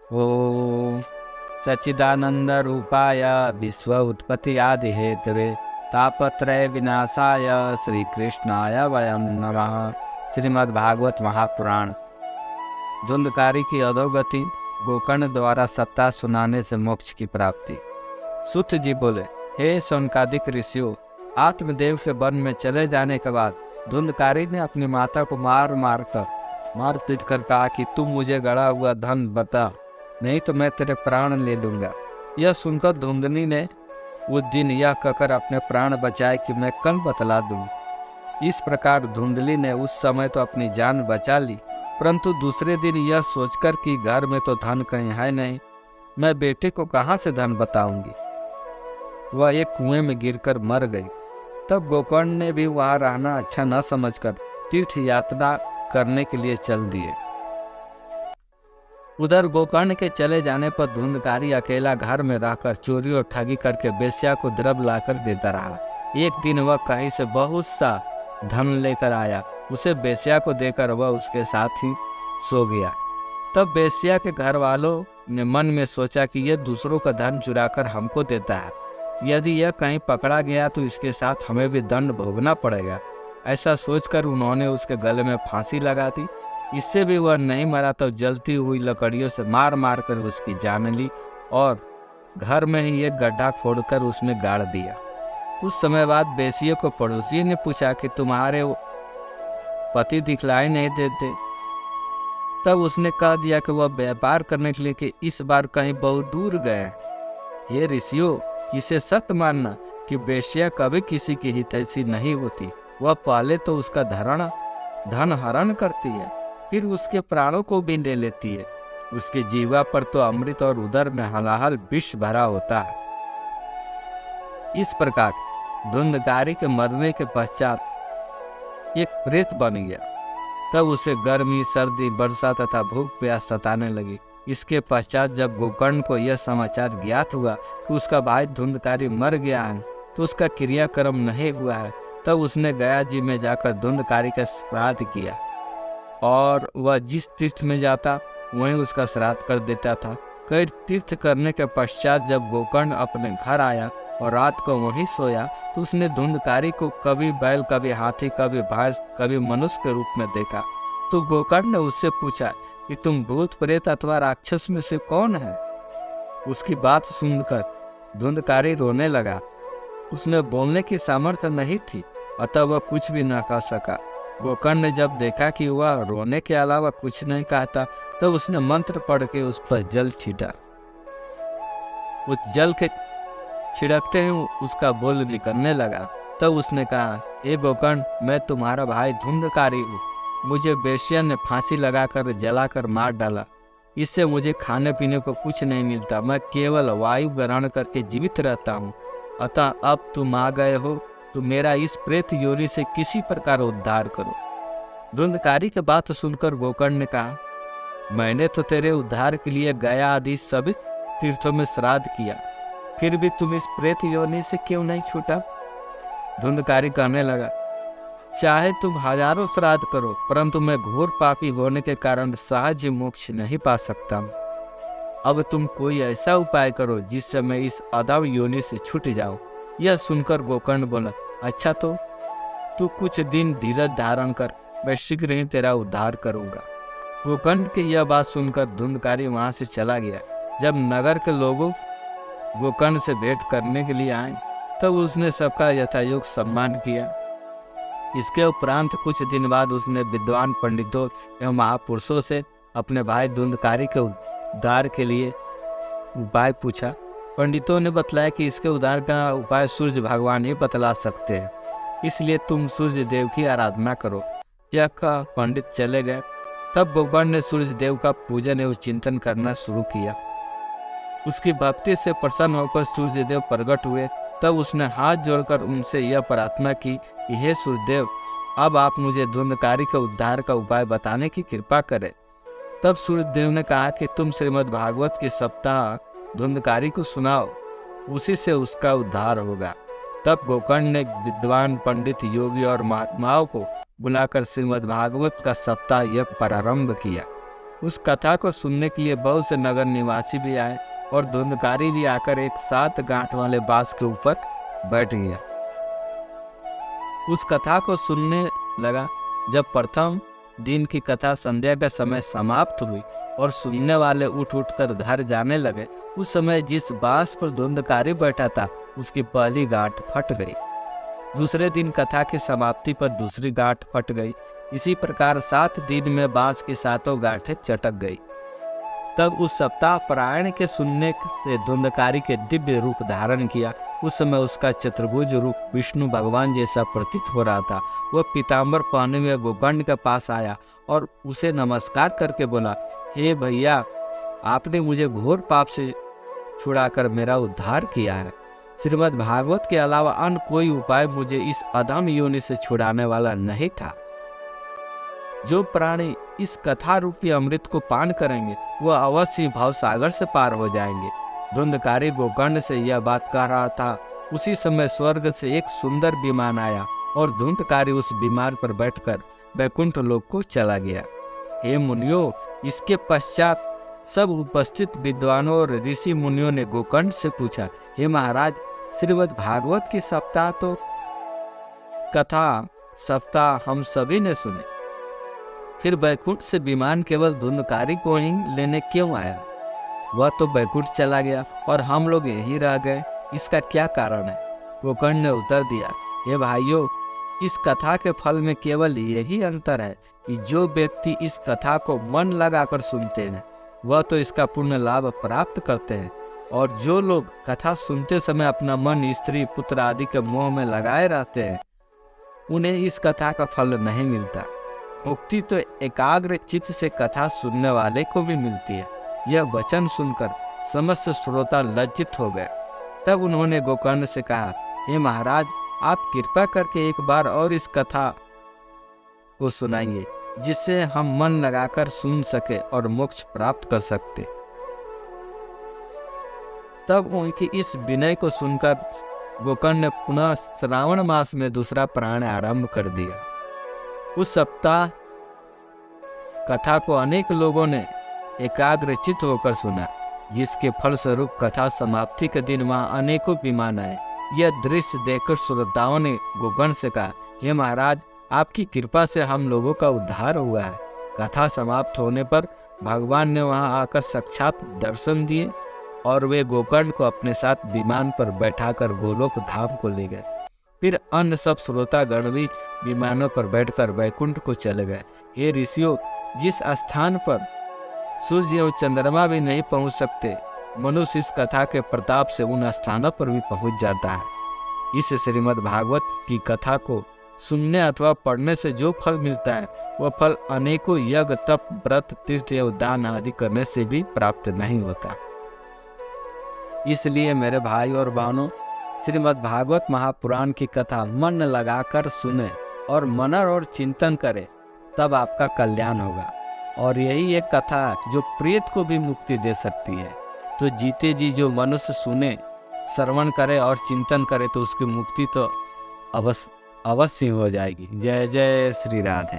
ओम सच्चिदानंद रूपाय विश्व उत्पत्ति आदि हेतवे तापत्रय विनाशाय श्री कृष्णाय वयम नमः। श्रीमद् भागवत महापुराण। धुंधकारी की अधोगति, गोकर्ण द्वारा सत्ता सुनाने से मोक्ष की प्राप्ति। सुत जी बोले, हे शौनकादिक ऋषियों, आत्मदेव के वन में चले जाने के बाद धुंधकारी ने अपनी माता को मार पीट कर कहा कि तुम मुझे गड़ा हुआ धन बता, नहीं तो मैं तेरे प्राण ले लूंगा। यह सुनकर धुंधनी ने उस दिन यह कहकर अपने प्राण बचाए कि मैं कल बतला दूं। इस प्रकार धुंधली ने उस समय तो अपनी जान बचा ली, परंतु दूसरे दिन यह सोचकर कि घर में तो धन कहीं है नहीं, मैं बेटे को कहाँ से धन बताऊंगी, वह एक कुएं में गिरकर मर गई। तब गोकर्ण ने भी वहां रहना अच्छा न समझकर तीर्थ यात्रा करने के लिए चल दिए। उधर गोकर्ण के चले जाने पर धुंधकारी अकेला घर में रहकर चोरी और ठगी करके वेश्या को द्रव्य लाकर देता रहा। एक दिन वह कहीं से बहुत सा धन लेकर आया, उसे वेश्या को देकर वह उसके साथ ही सो गया। तब वेश्या के घर वालों ने मन में सोचा कि यह दूसरों का धन चुराकर हमको देता है, यदि यह कहीं पकड़ा गया तो इसके साथ हमें भी दंड भोगना पड़ेगा। ऐसा सोचकर उन्होंने उसके गले में फांसी लगा दी। इससे भी वह नहीं मरा तो जलती हुई लकड़ियों से मार मार कर उसकी जान ली और घर में ही एक गड्ढा खोदकर उसमें गाड़ दिया। कुछ समय बाद बेसियों को पड़ोसी ने पूछा कि तुम्हारे पति दिखलाई नहीं देते। तब उसने कह दिया कि वह व्यापार करने के लिए कि इस बार कहीं बहुत दूर गए। हे ऋषियों, इसे सत्य मानना कि वेश्या कभी किसी की हितैषी नहीं होती। वह पहले तो उसका धन हरण करती है, फिर उसके प्राणों को भी ले लेती है। उसके जीवा पर तो अमृत और उदर में हलाहल विष भरा होता है। इस प्रकार धुंधकारी के मरने के पश्चात एक प्रेत बन गया। तब उसे गर्मी, सर्दी, वर्षा तथा भूख प्यास सताने लगी। इसके पश्चात जब गोकर्ण को यह समाचार ज्ञात हुआ कि उसका भाई धुंधकारी मर गया है, तो उसका क्रियाक्रम नहीं हुआ है, तब उसने गया जी में जाकर धुंधकारी का श्राद्ध किया और वह जिस तीर्थ में जाता वहीं उसका श्राद्ध कर देता था। कई तीर्थ करने के पश्चात जब गोकर्ण अपने घर आया और रात को वहीं सोया, तो उसने धुंधकारी को कभी बैल, कभी हाथी, कभी भैंस, कभी मनुष्य के रूप में देखा। तो गोकर्ण ने उससे पूछा कि तुम भूत, प्रेत अथवा राक्षस में से कौन है? उसकी बात सुनकर धुंधकारी रोने लगा। उसमें बोलने की सामर्थ्य नहीं थी, अतः वह कुछ भी न कह सका। गोकर्ण ने जब देखा कि वह रोने के अलावा कुछ नहीं कहता, तब उसने मंत्र पढ़ के उस पर जल छीटा। उस जल के छिड़कते ही उसका बोल निकलने लगा। तब उसने कहा, हे गोकर्ण, मैं तुम्हारा भाई धुंधकारी हूँ। मुझे वेश्या ने फांसी लगाकर जलाकर मार डाला। इससे मुझे खाने पीने को कुछ नहीं मिलता, मैं केवल वायु ग्रहण करके जीवित रहता हूँ। अतः अब तुम आ गए हो तो मेरा इस प्रेत योनि से किसी प्रकार उद्धार करो। धुंधकारी की बात सुनकर गोकर्ण ने कहा, मैंने तो तेरे उद्धार के लिए गया आदि सभी तीर्थों में श्राद्ध किया, फिर भी तुम इस प्रेत योनि से क्यों नहीं छूटा? धुंधकारी कहने लगा, चाहे तुम हजारों श्राद्ध करो, परंतु मैं घोर पापी होने के कारण सहज मोक्ष नहीं पा सकता। अब तुम कोई ऐसा उपाय करो जिससे मैं इस अधम योनि से छूट जाऊं। यह सुनकर गोकर्ण बोला, अच्छा तो तू कुछ दिन धीरज धारण कर, मैं शीघ्र ही तेरा उद्धार करूंगा। गोकर्ण की यह बात सुनकर धुंधकारी वहां से चला गया। जब नगर के लोगों गोकर्ण से भेंट करने के लिए आए, तब उसने सबका यथायोग सम्मान किया। इसके उपरांत कुछ दिन बाद उसने विद्वान पंडितों एवं महापुरुषों से अपने भाई धुंधकारी के उद्धार के लिए उपाय पूछा। पंडितों ने बतलाया कि इसके उद्धार का उपाय सूर्य भगवान ही बतला सकते हैं, इसलिए तुम सूर्य देव की आराधना करो। यह कह पंडित चले गए। तब गोकर्ण ने सूर्य देव का पूजन एवं चिंतन करना शुरू किया। उसकी भक्ति से प्रसन्न होकर सूर्य देव प्रकट हुए। तब उसने हाथ जोड़कर उनसे यह प्रार्थना की कि हे सूर्यदेव, अब आप मुझे धुंधकारी के उद्धार का उपाय बताने की कृपा करें। तब सूर्यदेव ने कहा कि तुम श्रीमद् भागवत के सप्ताह धुंधकारी को सुनाओ, उसी से उसका उद्धार होगा। तब गोकर्ण ने विद्वान, पंडित, योगी और महात्माओं को बुलाकर श्रीमद् भागवत का सप्ताह यज्ञ प्रारंभ किया। उस कथा को सुनने के लिए बहुत से नगर निवासी भी आए और धुंधकारी भी आकर एक 7 गांठ वाले बांस के ऊपर बैठ गया। उस कथा को सुनने लगा। जब प्रथम दिन की कथा संध्या का समय समाप्त हुई और सुनने वाले उठ कर घर जाने लगे, उस समय जिस बांस पर धुंधकारी बैठा था उसकी पहली गांठ फट गई। दूसरे दिन कथा की समाप्ति पर दूसरी गांठ फट गई। इसी प्रकार 7 दिन में बांस की 7 गांठें चटक गई। तब उस सप्ताह पारायण के सुनने से धुंधकारी के दिव्य रूप धारण किया। उस समय उसका चतुर्भुज रूप विष्णु भगवान जैसा प्रतीत हो रहा था। वह पीताम्बर पहने हुए गोकर्ण के पास आया और उसे नमस्कार करके बोला, हे भैया, आपने मुझे घोर पाप से छुड़ाकर मेरा उद्धार किया है। श्रीमद् भागवत के अलावा अन्य कोई उपाय मुझे इस अधम योनि से छुड़ाने वाला नहीं था। जो प्राणी इस कथा रूपी अमृत को पान करेंगे वह अवश्य भाव सागर से पार हो जाएंगे। धुंधकारी गोकर्ण से यह बात कह रहा था। उसी समय स्वर्ग से एक सुंदर विमान आया और धुंधकारी उस विमान पर बैठकर वैकुंठ लोक को चला गया। हे मुनियों, इसके पश्चात सब उपस्थित विद्वानों और ऋषि मुनियों ने गोकर्ण से पूछा, हे महाराज, श्रीमद् भागवत की सप्ताह हम सभी ने सुने, फिर बैकुंठ से विमान केवल धुंधकारी को ही लेने क्यों आया? वह तो बैकुंठ चला गया और हम लोग यहीं रह गए, इसका क्या कारण है? गोकर्ण ने उत्तर दिया, हे भाइयों, इस कथा के फल में केवल यही अंतर है कि जो व्यक्ति इस कथा को मन लगाकर सुनते हैं वह तो इसका पूर्ण लाभ प्राप्त करते हैं, और जो लोग कथा सुनते समय अपना मन स्त्री पुत्र आदि के मोह में लगाए रहते हैं उन्हें इस कथा का फल नहीं मिलता। मुक्ति तो एकाग्र चित्त से कथा सुनने वाले को भी मिलती है। यह वचन सुनकर समस्त श्रोता लज्जित हो गए। तब उन्होंने गोकर्ण से कहा, हे महाराज, आप कृपा करके एक बार और इस कथा को सुनाइए, जिससे हम मन लगाकर सुन सके और मोक्ष प्राप्त कर सकते। तब उनकी इस विनय को सुनकर गोकर्ण ने पुनः श्रावण मास में दूसरा प्राण आरंभ कर दिया। उस सप्ताह कथा को अनेक लोगों ने एकाग्रचित होकर सुना, जिसके फलस्वरूप कथा समाप्ति के दिन वहां अनेकों विमान आए। यह दृश्य देखकर श्रोताओं ने गोकर्ण से कहा, हे महाराज, आपकी कृपा से हम लोगों का उद्धार हुआ है। कथा समाप्त होने पर भगवान ने वहां आकर साक्षात दर्शन दिए और वे गोकर्ण को अपने साथ विमान पर बैठाकर गोलोक धाम को ले गए। फिर अन्य सब श्रोतागण भी विमानों पर बैठकर वैकुंठ को चले गए। हे ऋषियों, जिस स्थान पर सूर्य एवं चंद्रमा भी नहीं पहुंच सकते, मनुष्य इस कथा के प्रताप से उन स्थानों पर भी पहुंच जाता है। इस श्रीमद् भागवत की कथा को सुनने अथवा पढ़ने से जो फल मिलता है वह फल अनेकों यज्ञ, तप, व्रत, तीर्थ एवं दान आदि करने से भी प्राप्त नहीं होता। इसलिए मेरे भाई और बहनों, श्रीमद् भागवत महापुराण की कथा मन लगाकर सुने और मनन और चिंतन करें, तब आपका कल्याण होगा। और यही एक कथा है जो प्रेत को भी मुक्ति दे सकती है। तो जीते जी जो मनुष्य सुने, श्रवण करे और चिंतन करे तो उसकी मुक्ति तो अवश्य हो जाएगी। जय जय श्री राधे।